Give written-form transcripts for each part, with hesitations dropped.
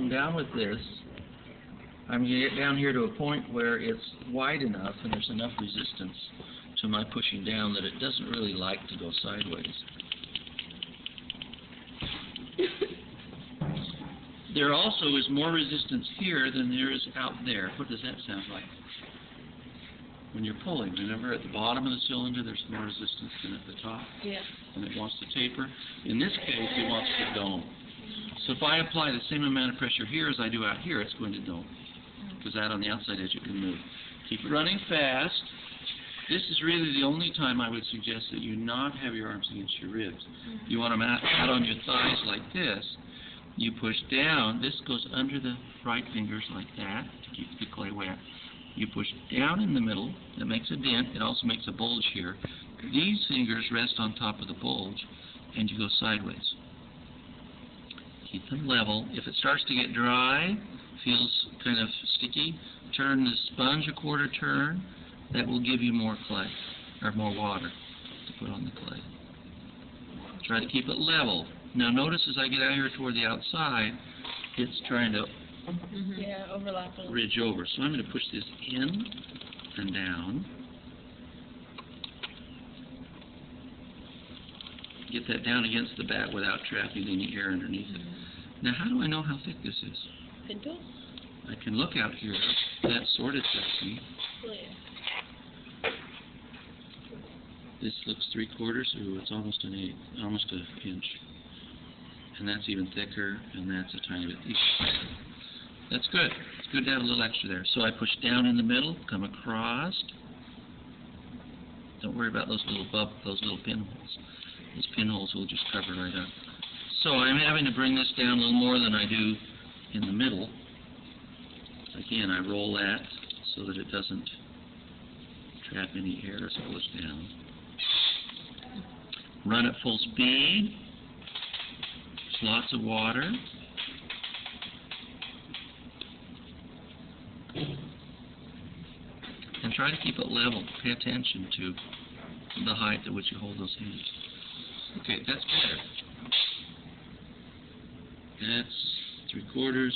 come down with this, I'm going to get down here to a point where it's wide enough and there's enough resistance to my pushing down that it doesn't really like to go sideways. There also is more resistance here than there is out there. What does that sound like? When you're pulling, remember at the bottom of the cylinder there's more resistance than at the top? Yeah. And it wants to taper. In this case, it wants to dome. So if I apply the same amount of pressure here as I do out here, it's going to dome. Because out on the outside edge it can move. Keep it running fast. This is really the only time I would suggest that you not have your arms against your ribs. You want them out on your thighs like this. You push down. This goes under the right fingers like that to keep the clay wet. You push down in the middle. That makes a dent. It also makes a bulge here. These fingers rest on top of the bulge, and you go sideways. Keep them level. If it starts to get dry, feels kind of sticky, turn the sponge a quarter turn. That will give you more clay, or more water to put on the clay. Try to keep it level. Now notice as I get out here toward the outside, it's trying to overlap a little. Ridge over. So I'm going to push this in and down. Get that down against the back without trapping any air underneath it. Now how do I know how thick this is? Pinto? I can look out here. That sort of tells me. Oh, yeah. This looks 3/4. Ooh, it's almost an eighth, almost an inch. And that's even thicker, and that's a tiny bit thicker. That's good. It's good to have a little extra there. So I push down in the middle, come across. Don't worry about those little pinholes. Those pinholes will just cover right up. So I'm having to bring this down a little more than I do in the middle. Again, I roll that so that it doesn't trap any air as it goes down. Run at full speed. There's lots of water. And try to keep it level. Pay attention to the height at which you hold those hands. Okay, that's better. That's 3/4.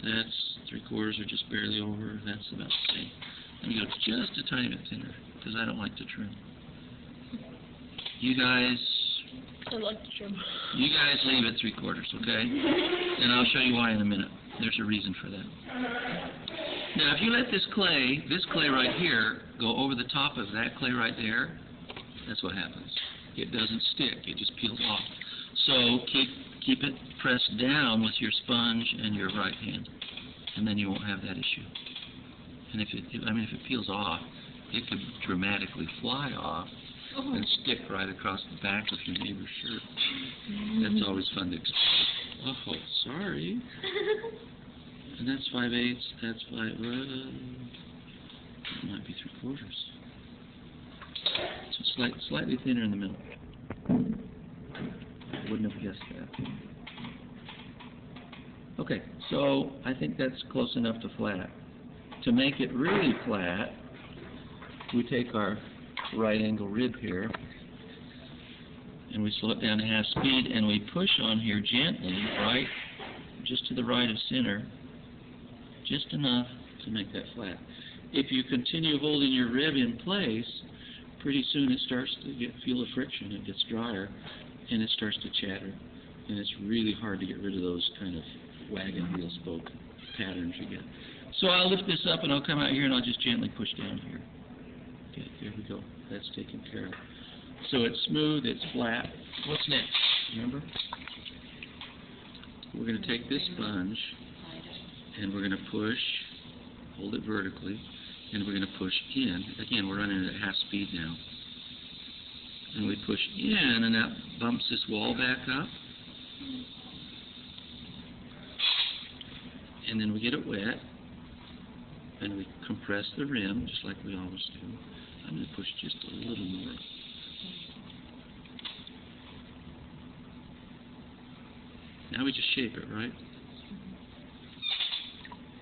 That's 3/4 or just barely over. That's about the same. I'm going to go just a tiny bit thinner because I don't like to trim. You guys... I like to trim. You guys leave at 3/4, okay? And I'll show you why in a minute. There's a reason for that. Now, if you let this clay right here, go over the top of that clay right there, that's what happens. It doesn't stick. It just peels off. So keep it pressed down with your sponge and your right hand, and then you won't have that issue. And if it peels off, it could dramatically fly off and stick right across the back of your neighbor's shirt. That's always fun to experience. Oh, sorry. And that's 5/8. That's 5. That might be 3/4. So slightly thinner in the middle. I wouldn't have guessed that. Okay, so I think that's close enough to flat. To make it really flat, we take our right angle rib here and we slow it down to half speed and we push on here gently, right, just to the right of center, just enough to make that flat. If you continue holding your rib in place, pretty soon it starts to feel the friction. It gets drier and it starts to chatter, and it's really hard to get rid of those kind of wagon wheel spoke patterns you get. So I'll lift this up and I'll come out here and I'll just gently push down here. Okay, there we go. That's taken care of. So it's smooth, it's flat. What's next? Remember? We're going to take this sponge and we're going to push, hold it vertically, and we're going to push in. Again, we're running at half speed now. And we push in and that bumps this wall back up. And then we get it wet. And we compress the rim, just like we always do. I'm going to push just a little more. Now we just shape it, right?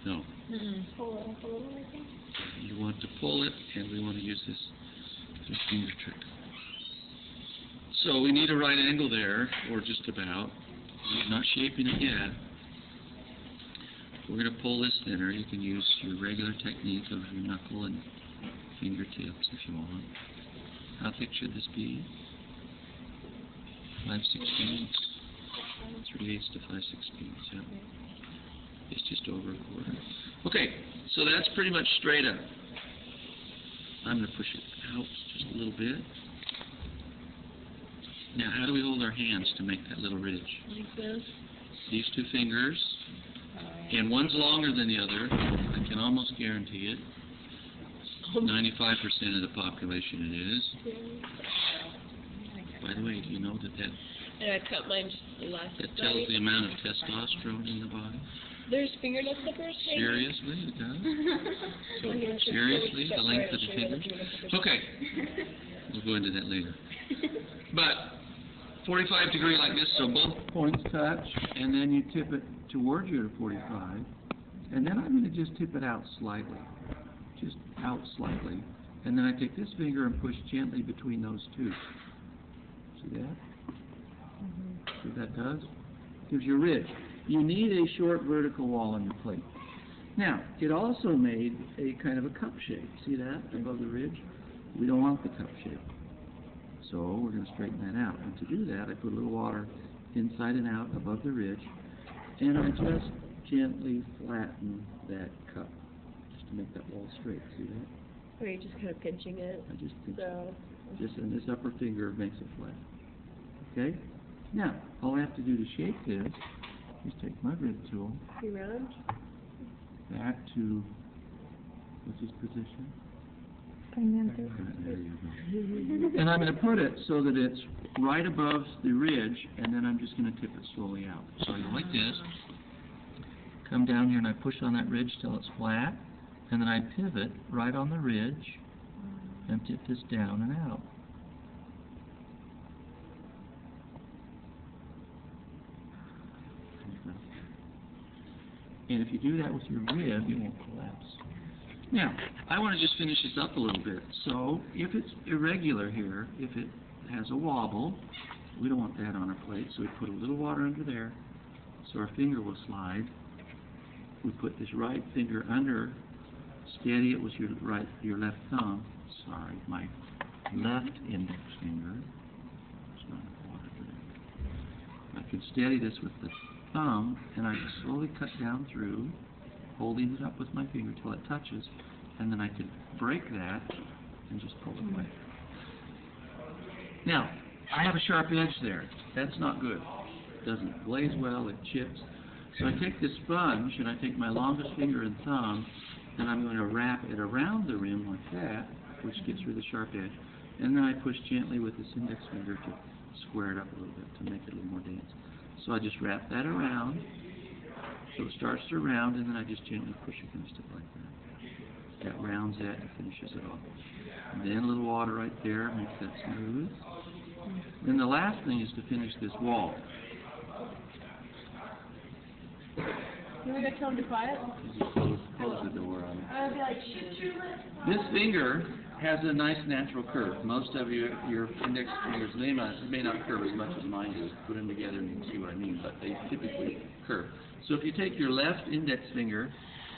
No. Pull it up a little, I think. You want to pull it, and we want to use this finger trick. So we need a right angle there, or just about. We're not shaping it yet. We're going to pull this thinner. You can use your regular technique of your knuckle and fingertips if you want. How thick should this be? 5/16, 3/8 to 5/16, yeah. It's just over a quarter. Okay, so that's pretty much straight up. I'm going to push it out just a little bit. Now, how do we hold our hands to make that little ridge? Like this. These two fingers, and one's longer than the other. I can almost guarantee it. 95% of the population it is. By the way, do you know that And I cut mine just last that tells the amount of testosterone in the body? There's fingernail clippers. Seriously, it does? Seriously, the length of the fingers? Okay, we'll go into that later. But 45 degree like this, so both points touch, and then you tip it towards your 45, and then I'm going to just tip it out slightly, just out slightly, and then I take this finger and push gently between those two. See that? See what that does? Gives you a ridge. You need a short vertical wall on your plate. Now, it also made a kind of a cup shape. See that above the ridge? We don't want the cup shape. So we're going to straighten that out. And to do that, I put a little water inside and out above the ridge, and I just gently flatten that cup, just to make that wall straight. See that? Or you're just kind of pinching it. I just pinch it. Just in this upper finger makes it flat. Okay? Now, all I have to do to shape this is take my rib tool Around? back to, what's his position? There you go. And I'm going to put it so that it's right above the ridge, and then I'm just going to tip it slowly out. So I go like this, come down here and I push on that ridge till it's flat, and then I pivot right on the ridge and tip this down and out. And if you do that with your rib, it won't collapse. Now, I want to just finish this up a little bit. So, if it's irregular here, if it has a wobble, we don't want that on our plate, so we put a little water under there so our finger will slide. We put this right finger under, steady it with your left thumb. Sorry, my left index finger. There's not enough water there. I can steady this with the thumb, and I just slowly cut down through, holding it up with my finger till it touches, and then I can break that and just pull it away. Now, I have a sharp edge there. That's not good. It doesn't glaze well, it chips. So I take this sponge, and I take my longest finger and thumb, and I'm going to wrap it around the rim like that, which gets rid of the sharp edge, and then I push gently with this index finger to square it up a little bit, to make it a little more dense. So I just wrap that around, so it starts to round, and then I just gently push against it like that. That rounds that and finishes it off. And then a little water right there makes that smooth. Then the last thing is to finish this wall. You want to tell him to quiet? Close the door on it. I'd be like, shit, you This finger has a nice natural curve. Most of your index fingers may not curve as much as mine do. Put them together and you can see what I mean, but they typically curve. So if you take your left index finger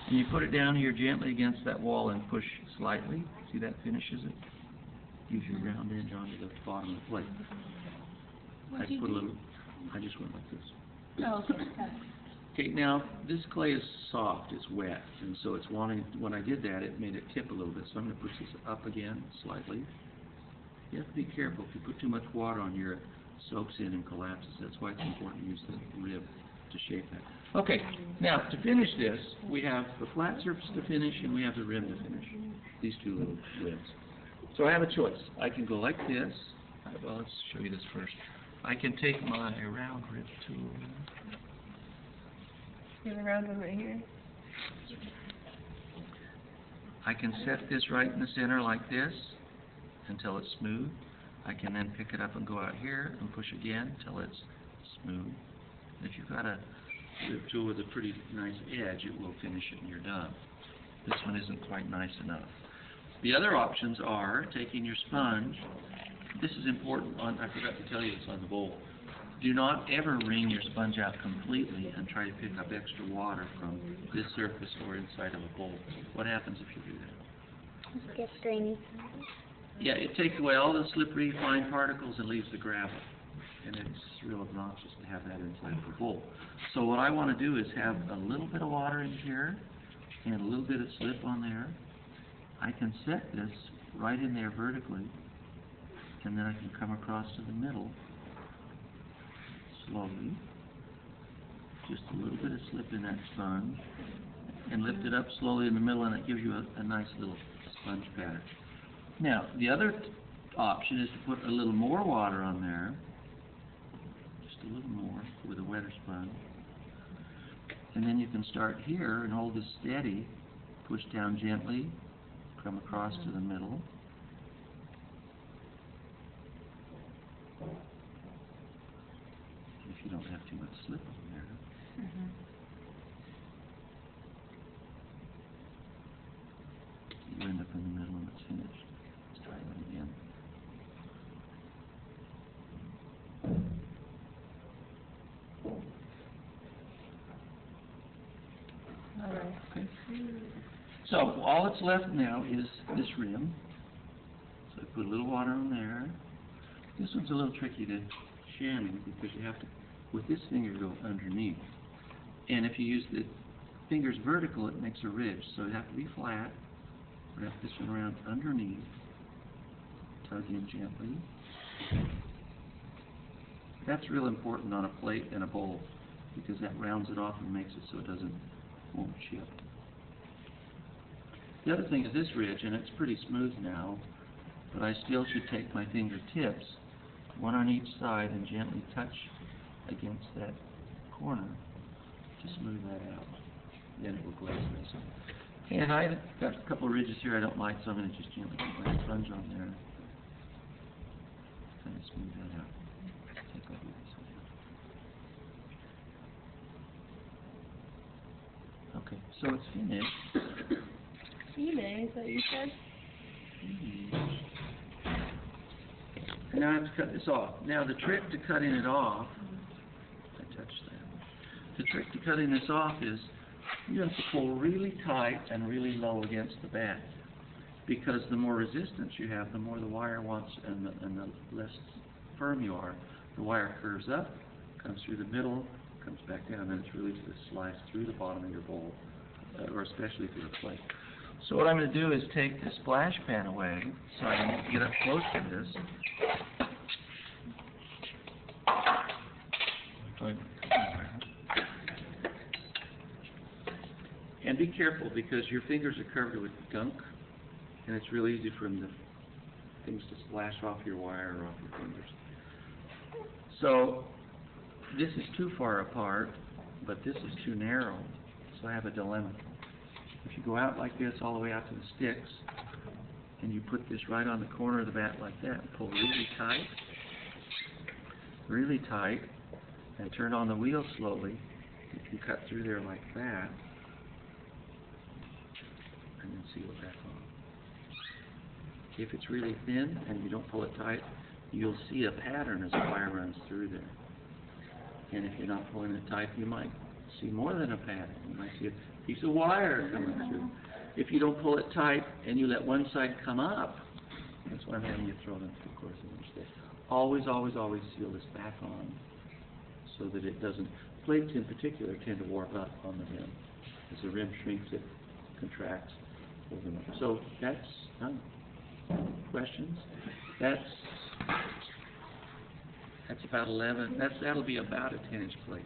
and you put it down here gently against that wall and push slightly, see that finishes it? Use your round edge onto the bottom of the plate. I just went like this. Oh, okay. Okay, now this clay is soft, it's wet, and so it's wanting, when I did that, it made it tip a little bit. So I'm going to push this up again slightly. You have to be careful. If you put too much water on here, it soaks in and collapses. That's why it's important to use the rib to shape that. Okay, now to finish this, we have the flat surface to finish and we have the rim to finish. These two little ribs. So I have a choice. I can go like this. Well, let's show you this first. I can take my round rib tool. You have a round one right here. I can set this right in the center like this until it's smooth. I can then pick it up and go out here and push again until it's smooth. If you've got a rib tool with a pretty nice edge, it will finish it and you're done. This one isn't quite nice enough. The other options are taking your sponge. This is important. I forgot to tell you it's on the bowl. do not ever wring your sponge out completely and try to pick up extra water from this surface or inside of a bowl. What happens if you do that? It gets grainy. Yeah, it takes away all the slippery fine particles and leaves the gravel. And it's real obnoxious to have that inside of a bowl. So what I want to do is have a little bit of water in here and a little bit of slip on there. I can set this right in there vertically, and then I can come across to the middle slowly. Just a little bit of slip in that sponge, and lift it up slowly in the middle, and it gives you a nice little sponge pattern. Now, the other option is to put a little more water on there, just a little more with a wetter sponge. And then you can start here and hold this steady, push down gently, come across to the middle. If you don't have too much slip on there. You end up in the middle and it's finished. Let's try that again. Okay. So all that's left now is this rim. So I put a little water on there. This one's a little tricky to chamois because you have to, with this finger, go underneath. And if you use the fingers vertical, it makes a ridge. So you have to be flat. Wrap this one around underneath. Tug in gently. That's real important on a plate and a bowl because that rounds it off and makes it so it won't chip. The other thing is this ridge, and it's pretty smooth now, but I still should take my fingertips, one on each side, and gently touch against that corner to smooth that out. Then it will glaze nice. And I've got a couple of ridges here I don't like, so I'm going to just gently put my sponge on there. Kind of smooth that out. Take over this one. Okay, so it's finished. Is that what you said? And now I have to cut this off. Now the trick to cutting it off, I touched that. The trick to cutting this off is you have to pull really tight and really low against the bat. Because the more resistance you have, the more the wire wants, and the less firm you are. The wire curves up, comes through the middle, comes back down, and it's released to slice through the bottom of your bowl, or especially through the plate. So what I'm going to do is take the splash pan away, so I can get up close to this. And be careful because your fingers are covered with gunk, and it's real easy for things to splash off your wire or off your fingers. So this is too far apart, but this is too narrow, so I have a dilemma. If you go out like this all the way out to the sticks, and you put this right on the corner of the bat like that, and pull really tight, and turn on the wheel slowly, you can cut through there like that, and then seal it back on. If it's really thin and you don't pull it tight, you'll see a pattern as the wire runs through there. And if you're not pulling it tight, you might see more than a pattern. You might see a piece of wire coming through. If you don't pull it tight and you let one side come up, that's why I'm having you throw them through course of each day. Always, always, always seal this back on so that it doesn't. Plates in particular tend to warp up on the rim. As the rim shrinks, it contracts over them. So that's done. Questions? That's about 11. That'll be about a 10-inch plate.